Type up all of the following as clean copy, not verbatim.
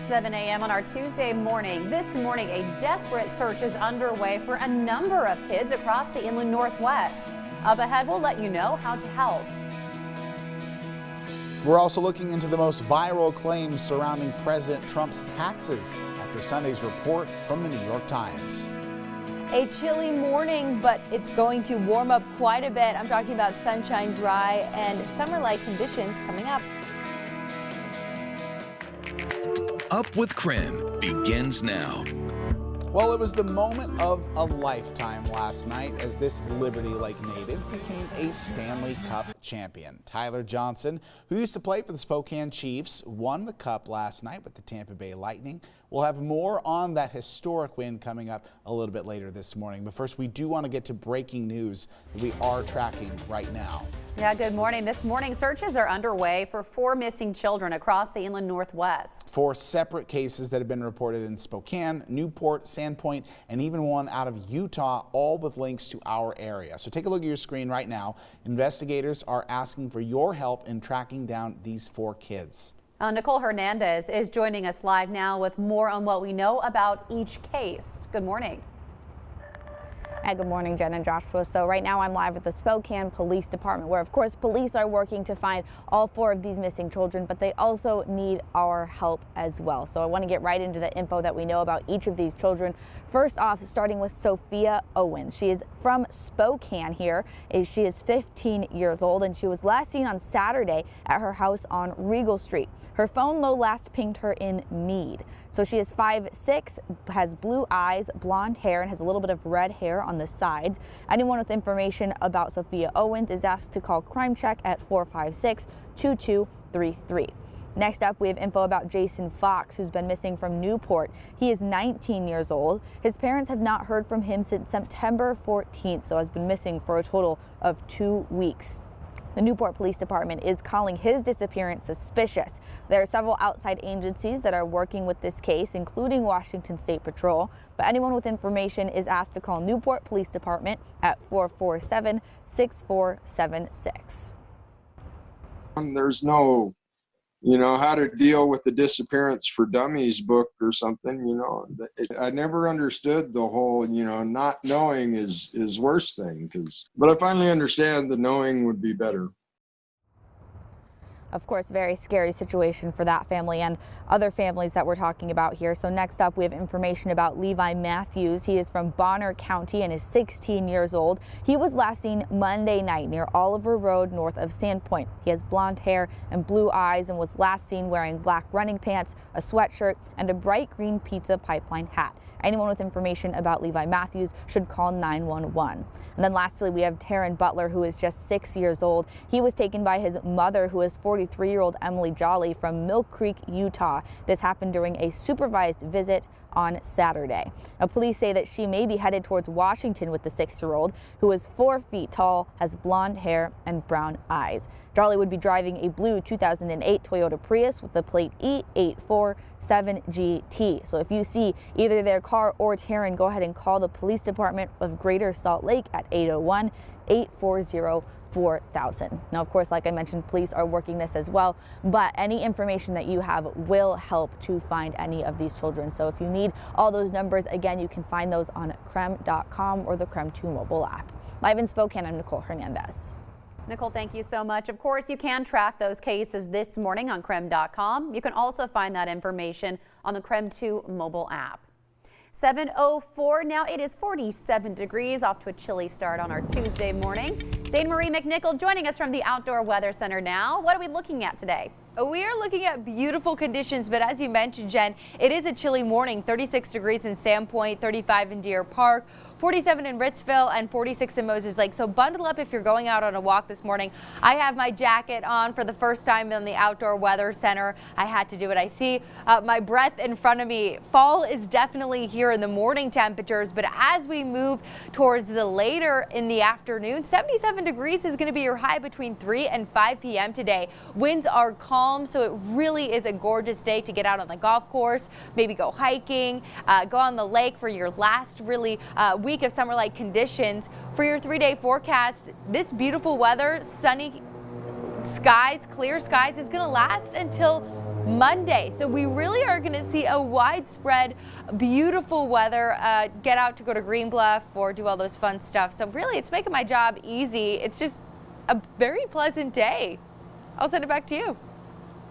7 a.m. on our Tuesday morning. This morning, a desperate search is underway for a number of kids across the inland Northwest. Up ahead, we'll let you know how to help. We're also looking into the most viral claims surrounding President Trump's taxes after Sunday's report from the New York Times. A chilly morning, but it's going to warm up quite a bit. I'm talking about sunshine, dry, and summer-like conditions coming up. Up with KREM begins now. Well, it was the moment of a lifetime last night as this Liberty Lake native became a Stanley Cup champion. Tyler Johnson, who used to play for the Spokane Chiefs, won the cup last night with the Tampa Bay Lightning. We'll have more on that historic win coming up a little bit later this morning. But first, we do want to get to breaking news that we are tracking right now. Yeah, good morning. This morning, searches are underway for 4 missing children across the inland Northwest. 4 separate cases that have been reported in Spokane, Newport, Sandpoint, and even one out of Utah, all with links to our area. So take a look at your screen right now. Investigators are asking for your help in tracking down these 4 kids. Nicole Hernandez is joining us live now with more on what we know about each case. Good morning. And good morning, Jen and Joshua. So right now I'm live at the Spokane Police Department, where of course police are working to find all 4 of these missing children, but they also need our help as well. So I want to get right into the info that we know about each of these children. First off, starting with Sophia Owens. She is from Spokane here. She is 15 years old and she was last seen on Saturday at her house on Regal Street. Her phone though last pinged her in Meade. So she is 5'6", has blue eyes, blonde hair, and has a little bit of red hair on the sides. Anyone with information about Sophia Owens is asked to call Crime Check at 456-2233. Next up, we have info about Jason Fox, who's been missing from Newport. He is 19 years old. His parents have not heard from him since September 14th, so has been missing for a total of 2 weeks. The Newport Police Department is calling his disappearance suspicious. There are several outside agencies that are working with this case, including Washington State Patrol, but anyone with information is asked to call Newport Police Department at 447-6476. There's no, how to deal with the disappearance for dummies book or something, I never understood the whole, not knowing is worst thing, but I finally understand the knowing would be better. Of course, very scary situation for that family and other families that we're talking about here. So next up, we have information about Levi Matthews. He is from Bonner County and is 16 years old. He was last seen Monday night near Oliver Road north of Sandpoint. He has blonde hair and blue eyes and was last seen wearing black running pants, a sweatshirt, and a bright green pizza pipeline hat. Anyone with information about Levi Matthews should call 911. And then lastly, we have Taryn Butler, who is just 6 years old. He was taken by his mother, who is 43-year-old Emily Jolly from Mill Creek, Utah. This happened during a supervised visit on Saturday. Now, police say that she may be headed towards Washington with the 6-year-old, who is 4 feet tall, has blonde hair and brown eyes. Jolly would be driving a blue 2008 Toyota Prius with the plate E847GT. So if you see either their car or Taryn, go ahead and call the police department of Greater Salt Lake at 801-840-4000. Now, of course, like I mentioned, police are working this as well, but any information that you have will help to find any of these children. So if you need all those numbers, again, you can find those on KREM.com or the KREM 2 mobile app. Live in Spokane, I'm Nicole Hernandez. Nicole, thank you so much. Of course, you can track those cases this morning on KREM.com. You can also find that information on the KREM 2 mobile app. 7:04 now. It is 47 degrees, off to a chilly start on our Tuesday morning. Dane Marie McNichol joining us from the Outdoor Weather Center now. What are we looking at today? We are looking at beautiful conditions, but as you mentioned, Jen, it is a chilly morning. 36 degrees in Sandpoint, 35 in Deer Park, 47 in Ritzville, and 46 in Moses Lake. So bundle up if you're going out on a walk this morning. I have my jacket on for the first time in the Outdoor Weather Center. I had to do it. I see my breath in front of me. Fall is definitely here in the morning temperatures, but as we move towards the later in the afternoon, 77 degrees is going to be your high between 3 and 5 p.m. today. Winds are calm, so it really is a gorgeous day to get out on the golf course, maybe go hiking, go on the lake for your last really week of summer-like conditions. For your 3-day forecast, this beautiful weather, sunny skies, clear skies, is going to last until Monday. So we really are going to see a widespread, beautiful weather. Get out to go to Green Bluff or do all those fun stuff. So really, it's making my job easy. It's just a very pleasant day. I'll send it back to you.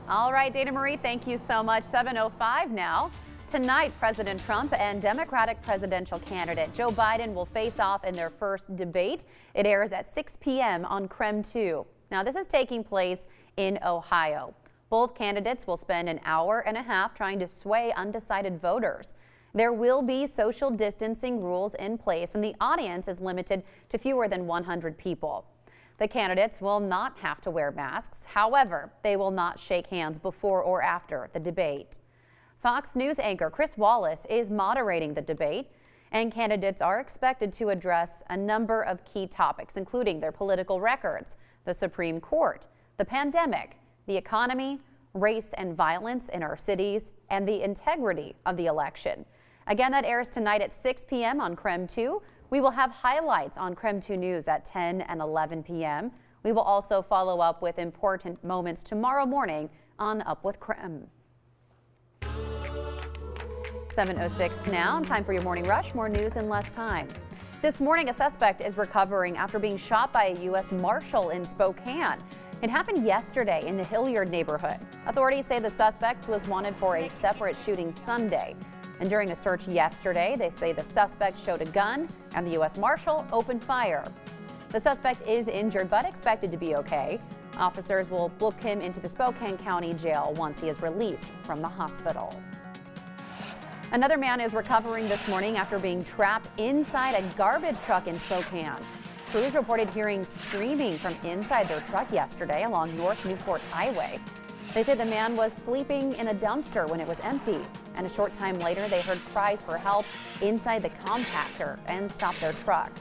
All right, Dana Marie, thank you so much. 7:05 now. Tonight, President Trump and Democratic presidential candidate Joe Biden will face off in their first debate. It airs at 6 p.m. on KREM 2. Now, this is taking place in Ohio. Both candidates will spend an hour and a half trying to sway undecided voters. There will be social distancing rules in place, and the audience is limited to fewer than 100 people. The candidates will not have to wear masks. However, they will not shake hands before or after the debate. Fox News anchor Chris Wallace is moderating the debate, and candidates are expected to address a number of key topics, including their political records, the Supreme Court, the pandemic, the economy, race and violence in our cities, and the integrity of the election. Again, that airs tonight at 6 p.m. on KREM 2. We will have highlights on KREM 2 News at 10 and 11 p.m. We will also follow up with important moments tomorrow morning on Up with KREM. 7:06 now, time for your morning rush. More news in less time. This morning, a suspect is recovering after being shot by a U.S. Marshal in Spokane. It happened yesterday in the Hilliard neighborhood. Authorities say the suspect was wanted for a separate shooting Sunday. And during a search yesterday, they say the suspect showed a gun and the U.S. Marshal opened fire. The suspect is injured but expected to be okay. Officers will book him into the Spokane County Jail once he is released from the hospital. Another man is recovering this morning after being trapped inside a garbage truck in Spokane. Crews reported hearing screaming from inside their truck yesterday along North Newport Highway. They say the man was sleeping in a dumpster when it was empty, and a short time later they heard cries for help inside the compactor and stopped their truck.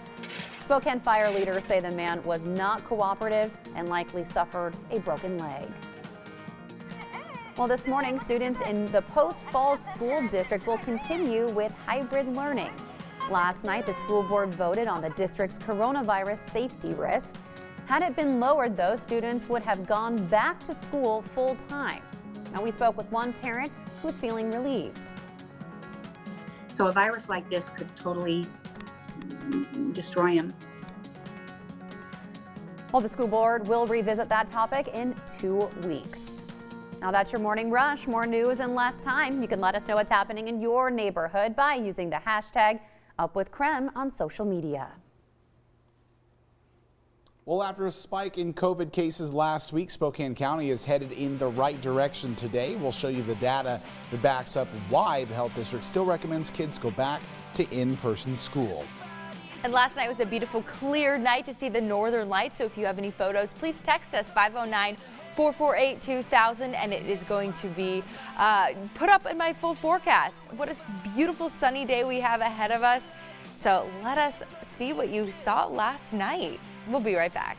Spokane fire leaders say the man was not cooperative and likely suffered a broken leg. Well, this morning, students in the Post Falls School District will continue with hybrid learning. Last night, the school board voted on the district's coronavirus safety risk. Had it been lowered, though, students would have gone back to school full time. Now, we spoke with one parent who's feeling relieved. So a virus like this could totally destroy him. Well, the school board will revisit that topic in 2 weeks. Now that's your morning rush. More news in less time. You can let us know what's happening in your neighborhood by using the hashtag #UpWithKREM on social media. Well, after a spike in COVID cases last week, Spokane County is headed in the right direction today. We'll show you the data that backs up why the health district still recommends kids go back to in-person school. And last night was a beautiful, clear night to see the northern lights. So if you have any photos, please text us 509-448-2000, and it is going to be put up in my full forecast. What a beautiful sunny day we have ahead of us. So let us see what you saw last night. We'll be right back.